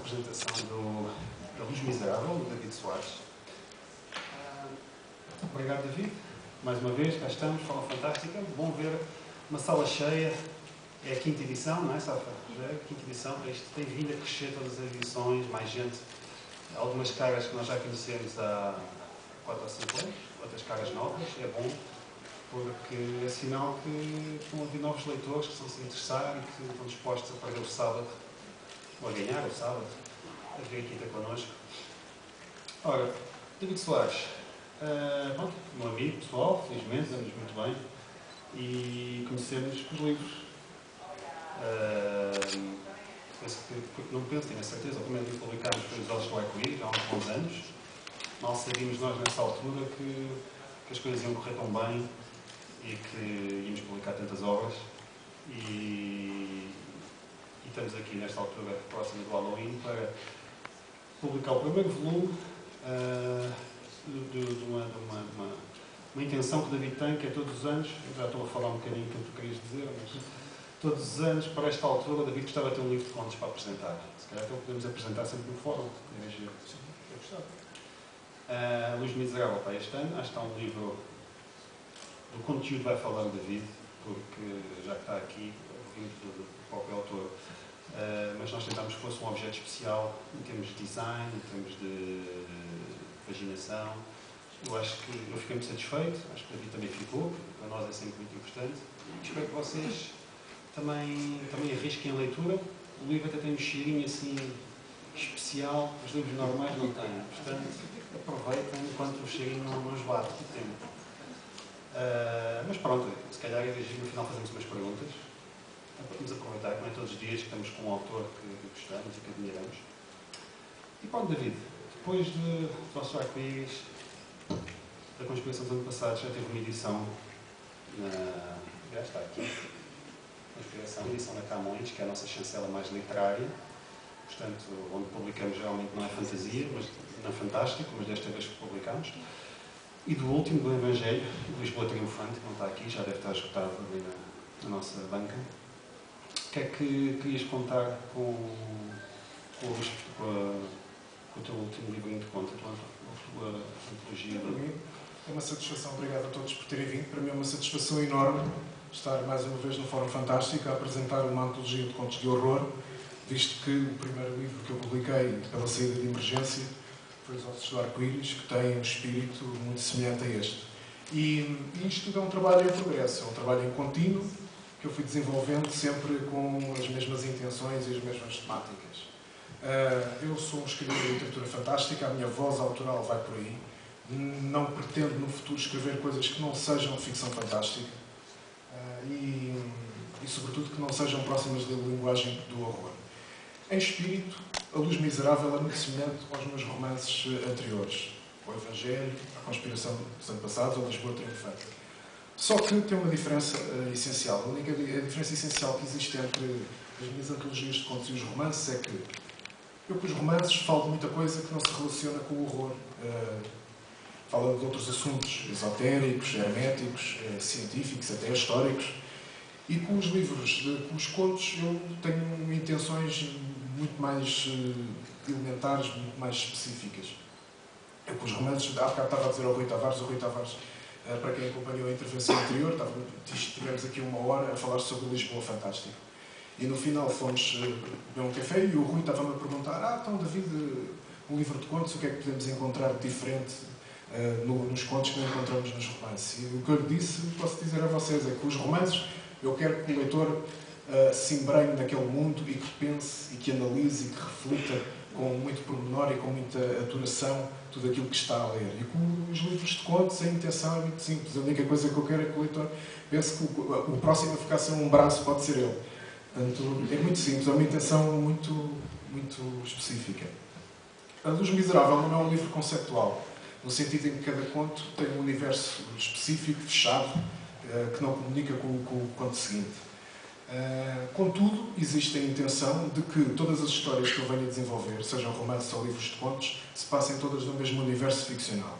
apresentação da Luz Miserável, do David Soares. Obrigado, David. Mais uma vez, cá estamos, Fala Fantástica. Bom ver uma sala cheia. É a quinta edição, não é, Safa? Já é a quinta edição. Isto tem vindo a crescer todas as edições, mais gente. Algumas caras que nós já conhecemos há 4 ou 5 anos, outras caras novas. É bom, porque é sinal que estão a vir novos leitores que estão a se interessar e que estão dispostos a perder o sábado, ou a ganhar o sábado, a vir aqui ter connosco. Ora, David Soares, meu amigo pessoal, felizmente, andamos muito bem, e conhecemos os livros. Tenho a certeza, o primeiro livro que publicámos foi Os Olhos do Arco-Íris, há uns bons anos. Mal sabíamos nós nessa altura que as coisas iam correr tão bem e que íamos publicar tantas obras. E estamos aqui nesta altura próxima do Halloween para publicar o primeiro volume de uma intenção que o David tem, que é todos os anos, eu já estou a falar um bocadinho o que tu querias dizer, mas todos os anos, para esta altura, o David gostava de ter um livro de contos para apresentar. Se calhar até podemos apresentar sempre no fórum. Eu gostava. Luz Miserável para este ano, acho que está um livro do conteúdo vai falar o David, porque já que está aqui, ouvimos do próprio autor. Mas nós tentámos que fosse um objeto especial em termos de design, em termos de paginação. Eu acho que eu fiquei muito satisfeito, acho que o David também ficou, para nós é sempre muito importante. E espero que vocês também arrisquem a leitura. O livro até tem um cheirinho assim especial, os livros normais não têm. Portanto, aproveitem enquanto o cheirinho não os bate o tempo. Mas pronto, se calhar no final fazemos umas perguntas. Vamos aproveitar que não é todos os dias que estamos com um autor que gostamos e que admiramos. E pronto, David, depois de Vosso Arco-Íris, da Conspiração do ano passado, já teve uma edição já está aqui. Conspiração, edição da Camões, que é a nossa chancela mais literária, portanto, onde publicamos geralmente não é fantasia, mas não é fantástico, mas desta vez que publicamos. E do último, do Evangelho, do Lisboa Triunfante, que não está aqui, já deve estar esgotado ali na nossa banca. O que é que querias contar com o teu último livrinho de conto, a tua antologia? Para mim é uma satisfação, obrigado a todos por terem vindo. Para mim é uma satisfação enorme estar mais uma vez no Fórum Fantástico a apresentar uma antologia de contos de horror, visto que o primeiro livro que eu publiquei pela saída de emergência foi Os Ossos do Arco-Íris, que tem um espírito muito semelhante a este. E isto tudo é um trabalho em progresso, é um trabalho em contínuo, que eu fui desenvolvendo sempre com as mesmas intenções e as mesmas temáticas. Eu sou um escritor de literatura fantástica, a minha voz autoral vai por aí. Não pretendo no futuro escrever coisas que não sejam ficção fantástica e sobretudo que não sejam próximas da linguagem do horror. Em espírito, A Luz Miserável é muito semelhante aos meus romances anteriores, O Evangelho, A Conspiração dos Antepassados ou Lisboa Triunfante. Só que tem uma diferença essencial. A diferença essencial que existe entre as minhas antologias de contos e os romances é que eu, com os romances, falo de muita coisa que não se relaciona com o horror. Falo de outros assuntos esotéricos, herméticos, científicos, até históricos. E com os livros, com os contos, eu tenho intenções muito mais elementares, muito mais específicas. Eu, com os romances, há bocado estava a dizer ao Rui Tavares, para quem acompanhou a intervenção anterior, tivemos aqui 1 hora a falar sobre Lisboa Fantástica. E no final fomos beber um café e o Rui estava-me a perguntar: então, David, um livro de contos, o que é que podemos encontrar de diferente nos contos que não encontramos nos romances? E o que eu lhe disse, posso dizer a vocês, é que os romances, eu quero que o leitor se embrenhe naquele mundo e que pense e que analise e que reflita com muito pormenor e com muita aturação tudo aquilo que está a ler. E com os livros de contos a intenção é muito simples. A única coisa que eu quero é que o leitor pense que o próximo a ficar sem um braço pode ser ele. Portanto, é muito simples, é uma intenção muito específica. A Luz Miserável não é um livro conceptual, no sentido em que cada conto tem um universo específico, fechado, que não comunica com o conto seguinte. Contudo, existe a intenção de que todas as histórias que eu venho a desenvolver, sejam romances ou livros de contos, se passem todas no mesmo universo ficcional.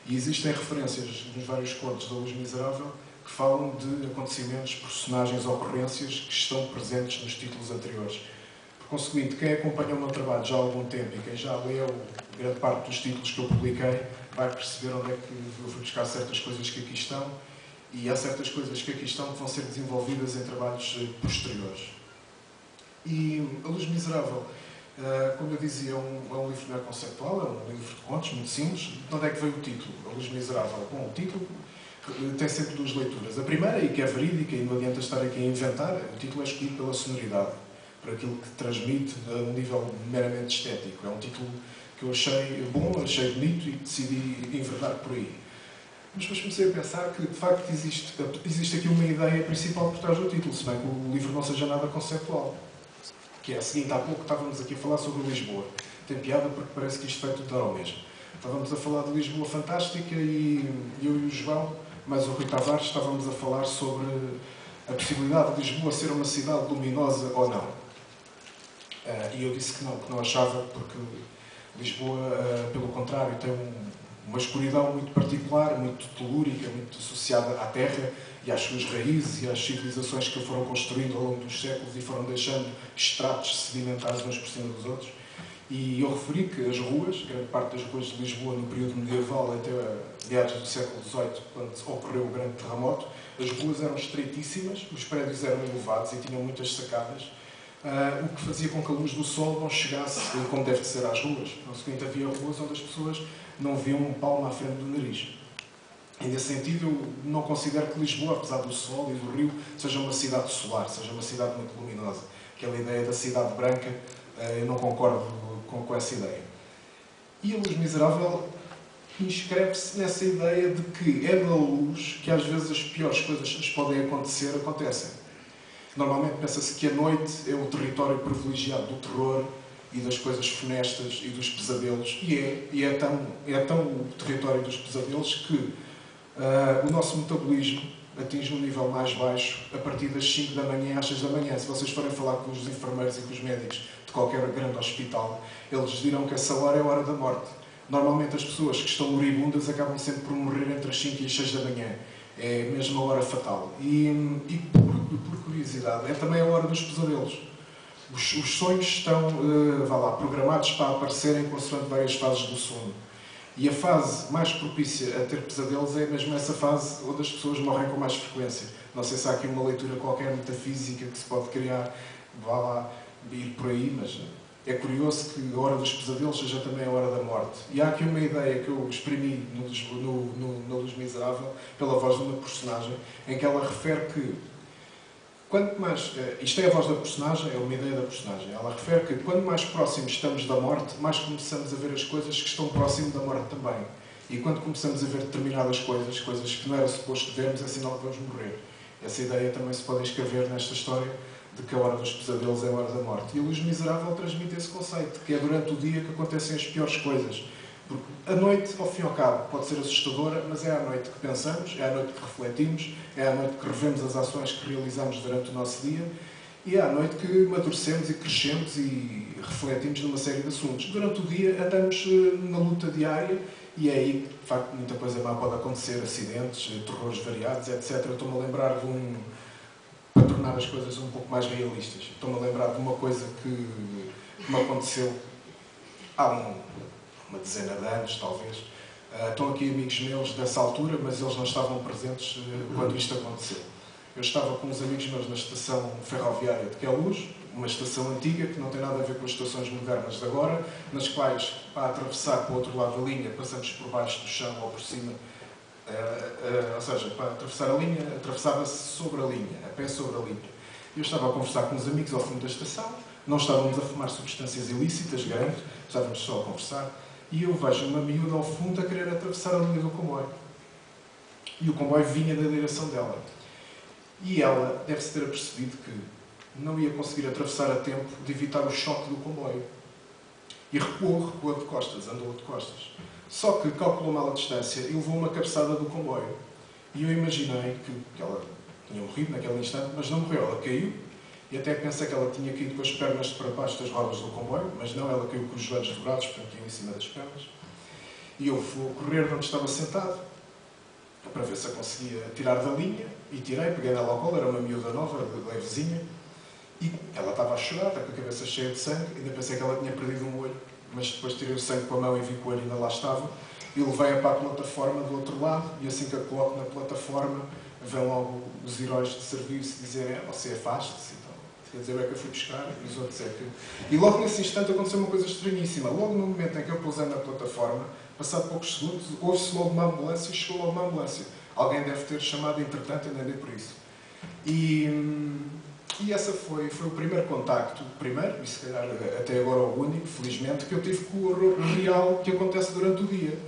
E existem referências nos vários contos da Luz Miserável que falam de acontecimentos, personagens, ocorrências que estão presentes nos títulos anteriores. Por conseguinte, quem acompanha o meu trabalho já há algum tempo e quem já leu grande parte dos títulos que eu publiquei vai perceber onde é que eu fui buscar certas coisas que aqui estão, e há certas coisas que aqui estão que vão ser desenvolvidas em trabalhos posteriores. E A Luz Miserável, como eu dizia, é um livro não é conceptual, é um livro de contos, muito simples. De onde é que veio o título? A Luz Miserável. Bom, o título tem sempre duas leituras. A primeira, e que é verídica, e não adianta estar aqui a inventar, o título é escolhido pela sonoridade, por aquilo que transmite a um nível meramente estético. É um título que eu achei bom, achei bonito e decidi enverdar por aí. Mas depois comecei a pensar que, de facto, existe aqui uma ideia principal por trás do título, se bem que o livro não seja nada conceptual. Que é a seguinte: há pouco estávamos aqui a falar sobre Lisboa. Tem piada porque parece que isto vai tudo dar ao mesmo. Estávamos a falar de Lisboa fantástica e eu e o João, mais o Rui Tavares, estávamos a falar sobre a possibilidade de Lisboa ser uma cidade luminosa ou não. E eu disse que não achava, porque Lisboa, pelo contrário, tem uma escuridão muito particular, muito telúrica, muito associada à terra e às suas raízes e às civilizações que a foram construindo ao longo dos séculos e foram deixando estratos sedimentares uns por cima dos outros. E eu referi que as ruas, grande parte das ruas de Lisboa no período medieval até meados do século XVIII, quando ocorreu o grande terremoto, as ruas eram estreitíssimas, os prédios eram elevados e tinham muitas sacadas, o que fazia com que a luz do sol não chegasse como deve de ser às ruas. No seguinte, havia ruas onde as pessoas não viam um palmo à frente do nariz. E nesse sentido, eu não considero que Lisboa, apesar do sol e do rio, seja uma cidade solar, seja uma cidade muito luminosa. Aquela ideia da cidade branca, eu não concordo com essa ideia. E A Luz Miserável inscreve-se nessa ideia de que é na luz que às vezes as piores coisas que nos podem acontecer, acontecem. Normalmente pensa-se que a noite é o território privilegiado do terror e das coisas funestas e dos pesadelos, e é tão o território dos pesadelos que o nosso metabolismo atinge um nível mais baixo a partir das 5 da manhã às 6 da manhã. Se vocês forem falar com os enfermeiros e com os médicos de qualquer grande hospital, eles dirão que essa hora é a hora da morte. Normalmente as pessoas que estão moribundas acabam sempre por morrer entre as 5 e as 6 da manhã. É mesmo a hora fatal. E por curiosidade, é também a hora dos pesadelos. Os sonhos estão programados para aparecerem consoante várias fases do sono. E a fase mais propícia a ter pesadelos é mesmo essa fase onde as pessoas morrem com mais frequência. Não sei se há aqui uma leitura qualquer metafísica que se pode criar, ir por aí, mas é curioso que a hora dos pesadelos seja também a hora da morte. E há aqui uma ideia que eu exprimi na Luz Miserável, pela voz de uma personagem, em que ela refere que quanto mais... Isto é a voz da personagem, é uma ideia da personagem. Ela refere que quanto mais próximos estamos da morte, mais começamos a ver as coisas que estão próximo da morte também. E quando começamos a ver determinadas coisas que não era suposto vermos, é sinal que vamos morrer. Essa ideia também se pode escrever nesta história de que a hora dos pesadelos é a hora da morte. E A Luz Miserável transmite esse conceito, que é durante o dia que acontecem as piores coisas. Porque a noite, ao fim e ao cabo, pode ser assustadora, mas é à noite que pensamos, é à noite que refletimos, é à noite que revemos as ações que realizamos durante o nosso dia e é à noite que amadurecemos e crescemos e refletimos numa série de assuntos. Durante o dia andamos na luta diária e é aí que, de facto, muita coisa má pode acontecer, acidentes, terrores variados, etc. Eu estou-me a lembrar de para tornar as coisas um pouco mais realistas, estou-me a lembrar de uma coisa que me aconteceu há uma dezena de anos, talvez. Estão aqui amigos meus dessa altura, mas eles não estavam presentes quando isto aconteceu. Eu estava com uns amigos meus na estação ferroviária de Queluz, uma estação antiga que não tem nada a ver com as estações modernas de agora, nas quais, para atravessar para o outro lado da linha, passamos por baixo do chão ou por cima. Ou seja, para atravessar a linha, atravessava-se sobre a linha, a pé sobre a linha. Eu estava a conversar com uns amigos ao fundo da estação, não estávamos a fumar substâncias ilícitas, garanto, estávamos só a conversar, e eu vejo uma miúda ao fundo a querer atravessar a linha do comboio. E o comboio vinha da direção dela. E ela deve-se ter apercebido que não ia conseguir atravessar a tempo de evitar o choque do comboio. E recuou de costas, andou de costas. Só que calculou mal a distância e levou uma cabeçada do comboio. E eu imaginei que ela tinha morrido naquele instante, mas não morreu, ela caiu. E até pensei que ela tinha caído com as pernas para baixo das rodas do comboio, mas não, ela caiu com os joelhos dobrados, portanto, caiu em cima das pernas. E eu fui correr de onde estava sentado, para ver se a conseguia tirar da linha, e tirei, peguei nela ao colo, era uma miúda nova, levezinha, E ela estava a chorar, está com a cabeça cheia de sangue, ainda pensei que ela tinha perdido um olho, mas depois tirei o sangue com a mão e vi que o olho ainda lá estava, e levei-a para a plataforma do outro lado, e assim que a coloco na plataforma, vêm logo os heróis de serviço dizerem: você afaste-se, então. Quer dizer, eu é que a fui buscar, e os outros é que... E logo nesse instante aconteceu uma coisa estranhíssima. Logo no momento em que eu pousei na plataforma, passado poucos segundos, ouve-se logo uma ambulância e chegou logo uma ambulância. Alguém deve ter chamado, entretanto, ainda andei por isso. E esse foi o primeiro contacto, e se calhar até agora o único, felizmente, que eu tive com o horror real que acontece durante o dia.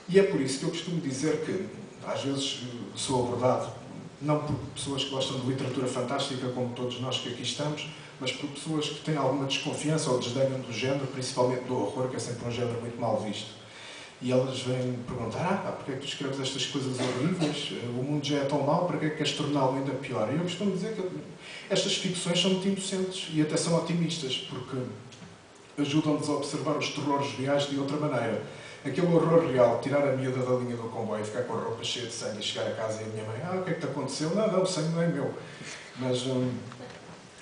E é por isso que eu costumo dizer que, às vezes, sou abordado, não por pessoas que gostam de literatura fantástica, como todos nós que aqui estamos, mas por pessoas que têm alguma desconfiança ou desdenham do género, principalmente do horror, que é sempre um género muito mal visto. E elas vêm perguntar: porque é que tu escreves estas coisas horríveis? O mundo já é tão mau, para que é que queres torná-lo ainda pior? E eu costumo dizer que estas ficções são muito inocentes e até são otimistas, porque ajudam-nos a observar os terrores reais de outra maneira. Aquele horror real, tirar a miúda da linha do comboio, ficar com a roupa cheia de sangue e chegar a casa e a minha mãe: o que é que te aconteceu? Não, o sangue não é meu. Mas,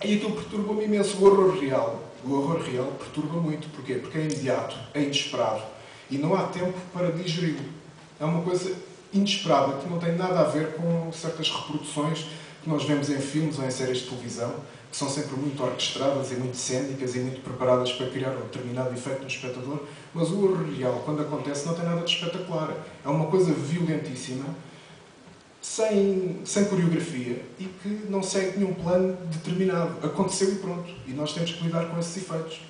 e aquilo perturba-me imenso. O horror real perturba muito. Porquê? Porque é imediato, é inesperado. E não há tempo para digeri-lo. É uma coisa inesperada, que não tem nada a ver com certas reproduções que nós vemos em filmes ou em séries de televisão, que são sempre muito orquestradas e muito cênicas e muito preparadas para criar um determinado efeito no espectador. Mas o horror real, quando acontece, não tem nada de espetacular. É uma coisa violentíssima, sem coreografia e que não segue nenhum plano determinado. Aconteceu e pronto. E nós temos que lidar com esses efeitos.